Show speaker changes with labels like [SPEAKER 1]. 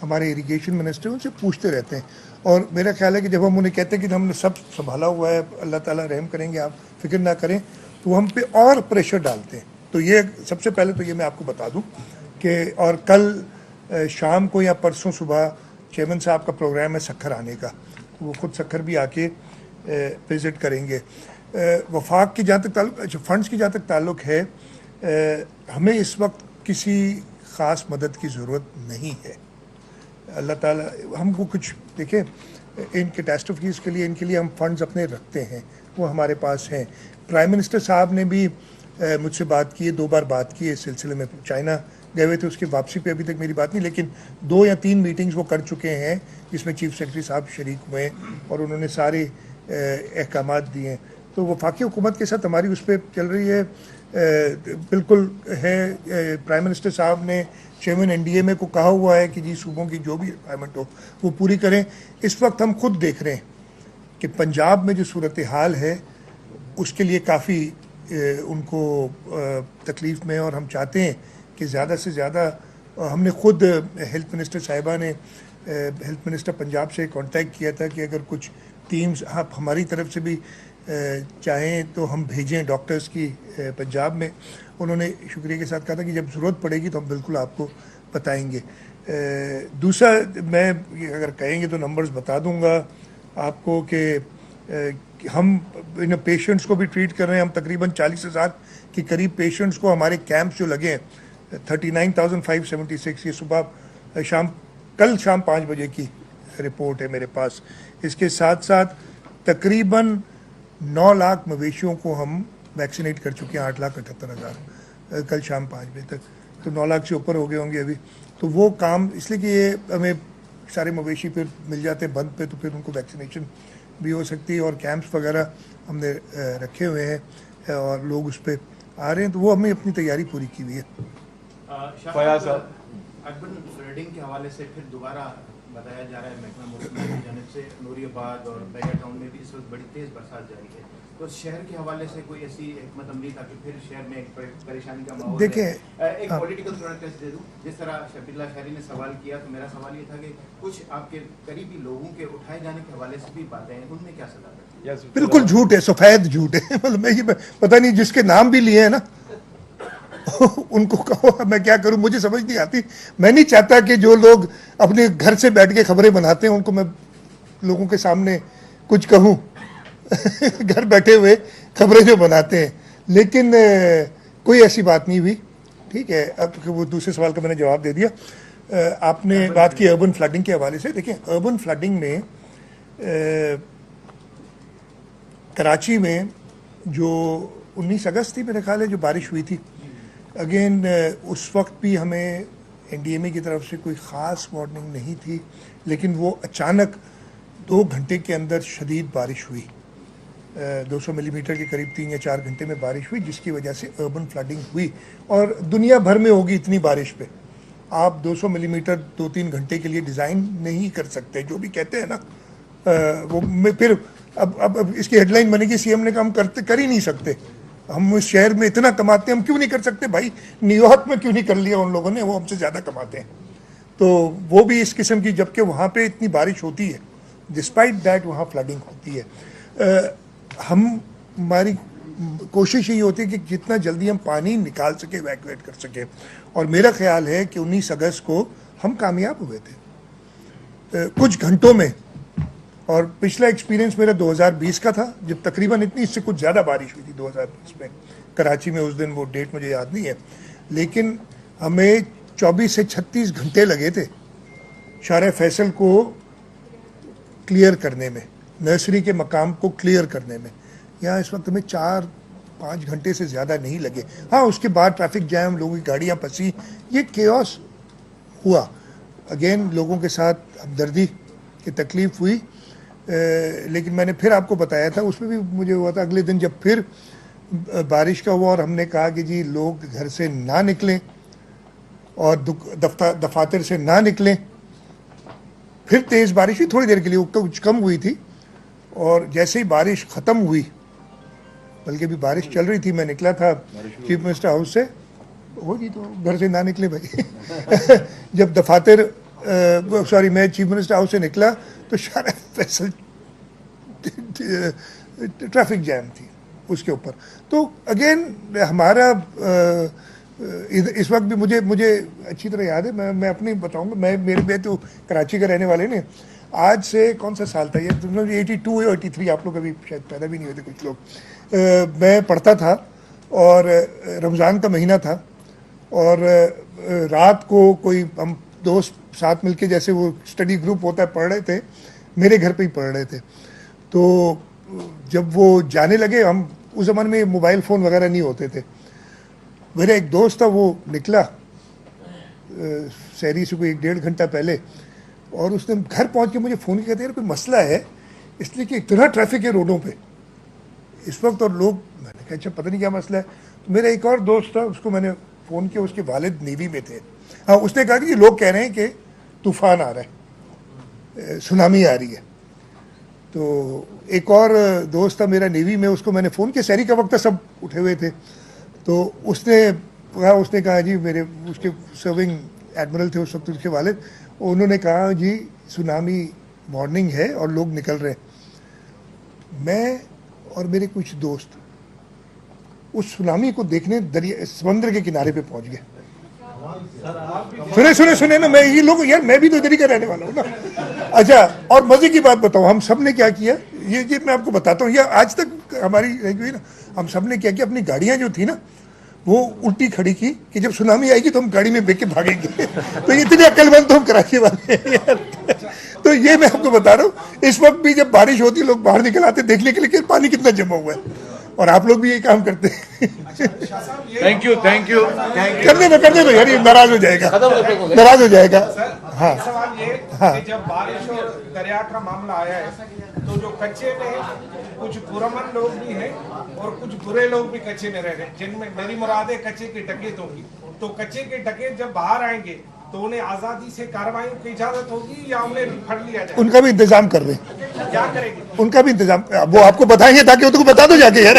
[SPEAKER 1] हमारे irrigation minister उनसे पूछते रहते हैं। और मेरा ख्याल है कि जब हम उन्हें कहते हैं कि हमने सब संभाला हुआ है, अल्लाह ताला रहम करेंगे, आप फिक्र ना करें, तो हम पे और प्रेशर डालते हैं। तो ये सबसे पहले तो ये मैं आपको बता दूं कि और कल शाम को या परसों सुबह चेयरमैन साहब का प्रोग्राम है सक्खर आने का, तो वो खुद सक्खर भी आके विज़िट करेंगे। वफाक की जहाँ तक ताल्लुक, फंड्स की जहाँ तक ताल्लुक है, हमें इस वक्त किसी ख़ास मदद की ज़रूरत नहीं है। अल्लाह ताला हमको कुछ देखें, इन कैटास्ट्रोफीज़ के लिए इनके लिए हम फंड्स अपने रखते हैं, वो हमारे पास हैं। प्राइम मिनिस्टर साहब ने भी मुझसे बात की है, 2 बार बात की है इस सिलसिले में। चाइना गए हुए थे, उसकी वापसी पे अभी तक मेरी बात नहीं, लेकिन 2 या 3 मीटिंग्स वो कर चुके हैं जिसमें चीफ सेक्रेटरी साहब शरीक हुए और उन्होंने सारे अहकामात दिए हैं। तो वफाकी हुकूमत के साथ हमारी उस पर चल रही है, बिल्कुल है। प्राइम मिनिस्टर साहब ने चेयरमैन एनडीएमए को कहा हुआ है कि जी सूबों की जो भी रिक्वायरमेंट हो वो पूरी करें। इस वक्त हम खुद देख रहे हैं कि पंजाब में जो सूरत हाल है उसके लिए काफ़ी उनको तकलीफ़ में, और हम चाहते हैं कि ज़्यादा से ज़्यादा, हमने खुद हेल्थ मिनिस्टर साहिबा ने हेल्थ मिनिस्टर पंजाब से कांटेक्ट किया था कि अगर कुछ टीम्स आप हमारी तरफ से भी चाहें तो हम भेजें डॉक्टर्स की पंजाब में। उन्होंने शुक्रिया के साथ कहा था कि जब ज़रूरत पड़ेगी तो हम बिल्कुल आपको बताएंगे। दूसरा, मैं अगर कहेंगे तो नंबर्स बता दूंगा आपको कि हम इन पेशेंट्स को भी ट्रीट कर रहे हैं। हम तकरीबन 40,000 के करीब पेशेंट्स को हमारे कैंप्स जो लगे हैं, 39,576, ये सुबह शाम कल शाम 5 बजे की रिपोर्ट है मेरे पास। इसके साथ साथ तकरीबन 9 लाख मवेशियों को हम वैक्सीनेट कर चुके हैं, 8,78,000 कल शाम 5 बजे तक। तो 9 लाख से ऊपर हो गए होंगे अभी। तो वो काम इसलिए कि ये हमें सारे मवेशी फिर मिल जाते हैं बंद पे, तो फिर उनको वैक्सीनेशन भी हो सकती है। और कैंप्स वगैरह हमने रखे हुए हैं और लोग उस पर आ रहे हैं, तो वो हमने अपनी तैयारी पूरी की हुई है।
[SPEAKER 2] अर्बन फ्लडिंग के हवाले से फिर दोबारा बताया जा रहा है महकमा मौसम की जानिब से नूरियाबाद और बैगा टाउन में भी इस वक्त बड़ी तेज़ बरसात जारी है, तो शहर के हवाले से कोई ऐसी हिकमत अमली ताकि फिर शहर में एक परेशानी का माहौल
[SPEAKER 1] देखें,
[SPEAKER 2] एक पॉलिटिकल प्रोटेस्ट दे दूं। जिस तरह शबीला शहरी ने सवाल किया, तो मेरा सवाल ये था कि कुछ आपके करीबी लोगों के उठाए जाने के हवाले से भी बातें हैं, उनमें क्या सलाह है?
[SPEAKER 1] बिल्कुल झूठ है, सफ़ेद झूठ है। मतलब मैं ये पता नहीं जिसके नाम भी लिए हैं ना उनको कहो मैं क्या करूं, मुझे समझ नहीं आती। मैं नहीं चाहता कि जो लोग अपने घर से बैठ के खबरें बनाते हैं उनको मैं लोगों के सामने कुछ कहूं घर बैठे हुए खबरें जो बनाते हैं, लेकिन कोई ऐसी बात नहीं हुई। ठीक है, अब वो दूसरे सवाल का मैंने जवाब दे दिया। आपने बात की अर्बन फ्लडिंग के हवाले से। देखिए, अर्बन फ्लडिंग में कराची में जो 19 अगस्त थी मेरे ख्याल है जो बारिश हुई थी, अगेन उस वक्त भी हमें एनडीएमए की तरफ से कोई ख़ास वार्निंग नहीं थी, लेकिन वो अचानक 2 घंटे के अंदर शदीद बारिश हुई। 200 मिलीमीटर के करीब 3 या 4 घंटे में बारिश हुई, जिसकी वजह से अर्बन फ्लडिंग हुई। और दुनिया भर में होगी इतनी बारिश पे आप 200 मिलीमीटर 2-3 घंटे के लिए डिज़ाइन नहीं कर सकते। जो भी कहते हैं ना वो फिर अब इसकी हेडलाइन बनेगी सीएम ने कहा हम कर ही नहीं सकते, हम इस शहर में इतना कमाते हैं, हम क्यों नहीं कर सकते। भाई न्यूयॉर्क में क्यों नहीं कर लिया उन लोगों ने, वो हमसे ज़्यादा कमाते हैं। तो वो भी इस किस्म की, जबकि वहाँ पे इतनी बारिश होती है, डिस्पाइट दैट वहाँ फ्लडिंग होती है। हमारी कोशिश यही होती है कि जितना जल्दी हम पानी निकाल सके, इवैक्यूएट कर सके। और मेरा ख्याल है कि 19 अगस्त को हम कामयाब हुए थे कुछ घंटों में। और पिछला एक्सपीरियंस मेरा 2020 का था, जब तकरीबन इतनी, इससे कुछ ज़्यादा बारिश हुई थी 2020 में कराची में। उस दिन वो डेट मुझे याद नहीं है, लेकिन हमें 24 से 36 घंटे लगे थे शारा फैसल को क्लियर करने में, नर्सरी के मकाम को क्लियर करने में। यहाँ इस वक्त हमें 4-5 घंटे से ज़्यादा नहीं लगे। हाँ, उसके बाद ट्रैफिक जैम, लोगों की गाड़ियाँ फंसी, ये केओस हुआ। अगेन लोगों के साथ हमदर्दी की तकलीफ़ हुई, लेकिन मैंने फिर आपको बताया था, उसमें भी मुझे हुआ था। अगले दिन जब फिर बारिश का हुआ और हमने कहा कि जी लोग घर से ना निकलें और दफातर से ना निकलें, फिर तेज़ बारिश हुई थोड़ी देर के लिए, कुछ कम हुई थी। और जैसे ही बारिश ख़त्म हुई, बल्कि भी बारिश चल रही थी, मैं निकला था चीफ मिनिस्टर हाउस से, होगी तो घर से ना निकले भाई जब दफातर सॉरी मैं चीफ मिनिस्टर हाउस से निकला तो शायद फैसल ट्रैफिक जैम थी उसके ऊपर। तो अगेन हमारा इस वक्त भी मुझे अच्छी तरह याद है, मैं अपनी बताऊंगा, मेरे तो कराची का रहने वाले ने, आज से कौन सा साल था ये, 82 या 83, आप लोग अभी शायद पैदा भी नहीं होते कुछ लोग। मैं पढ़ता था और रमज़ान का महीना था और रात को कोई हम दोस्त साथ मिलके, जैसे वो स्टडी ग्रुप होता है, पढ़ रहे थे, मेरे घर पे ही पढ़ रहे थे। तो जब वो जाने लगे, हम उस ज़माने में मोबाइल फ़ोन वगैरह नहीं होते थे, मेरा एक दोस्त था वो निकला शहरी से कोई 1-1.5 घंटा पहले, और उसने घर पहुंच के मुझे फ़ोन किया, कहते यार कोई मसला है, इसलिए कि इतना ट्रैफिक है रोडों पे इस वक्त और लोग। मैंने कहा अच्छा पता नहीं क्या मसला है। तो मेरा एक और दोस्त था, उसको मैंने फ़ोन किया, उसके वालिद नेवी में थे। हाँ, उसने कहा कि लोग कह रहे हैं कि तूफ़ान आ रहा है, सुनामी आ रही है। तो एक और दोस्त था मेरा नेवी में, उसको मैंने फ़ोन किया, शहरी का वक्त था, सब उठे हुए थे। तो उसने कहा जी, मेरे उसके सर्विंग एडमिरल थे उस वक्त उसके वालिद, उन्होंने कहा जी सुनामी वार्निंग है और लोग निकल रहे हैं। मैं और मेरे कुछ दोस्त उस सुनामी को देखने दरिया समंदर के किनारे पे पहुंच गए। सुने ना, मैं ये लोग यार, मैं भी तो इधर ही का रहने वाला हूँ ना। अच्छा, और मजे की बात बताऊँ, हम सब ने क्या किया, ये मैं आपको बताता हूँ, ये आज तक हमारी रह गई ना। हम सब ने क्या किया, अपनी गाड़ियाँ जो थी ना वो उल्टी खड़ी की कि जब सुनामी आएगी तो हम गाड़ी में बैठ के भागेंगे। तो इतने अक्लमंद तो हम कराची वाले हैं यार। तो ये मैं आपको बता रहा हूँ, इस वक्त भी जब बारिश होती है लोग बाहर निकल आते देखने के लिए कि पानी कितना जमा हुआ है, और आप लोग भी यही काम करते हैं।
[SPEAKER 3] थैंक यू
[SPEAKER 1] करने दो यार, ये नाराज हो जाएगा। हाँ,
[SPEAKER 4] सवाल ये कि जब बारिश और दरिया का मामला आया है तो जो कच्चे में कुछ पुरअमन लोग भी हैं और कुछ बुरे लोग भी कच्चे में रह रहे हैं, जिनमें मेरी मुराद है कच्चे के डकैत होगी। तो कच्चे के डकैत जब बाहर आएंगे तो उन्हें आजादी से कार्रवाई की इजाजत होगी या उन्हें फड़ लिया जाएगा?
[SPEAKER 1] उनका भी इंतजाम कर रहे हैं।
[SPEAKER 4] क्या करेंगे?
[SPEAKER 1] उनका भी इंतजाम वो आपको बताएंगे, ताकि वो तुमको बता दो जाके यार।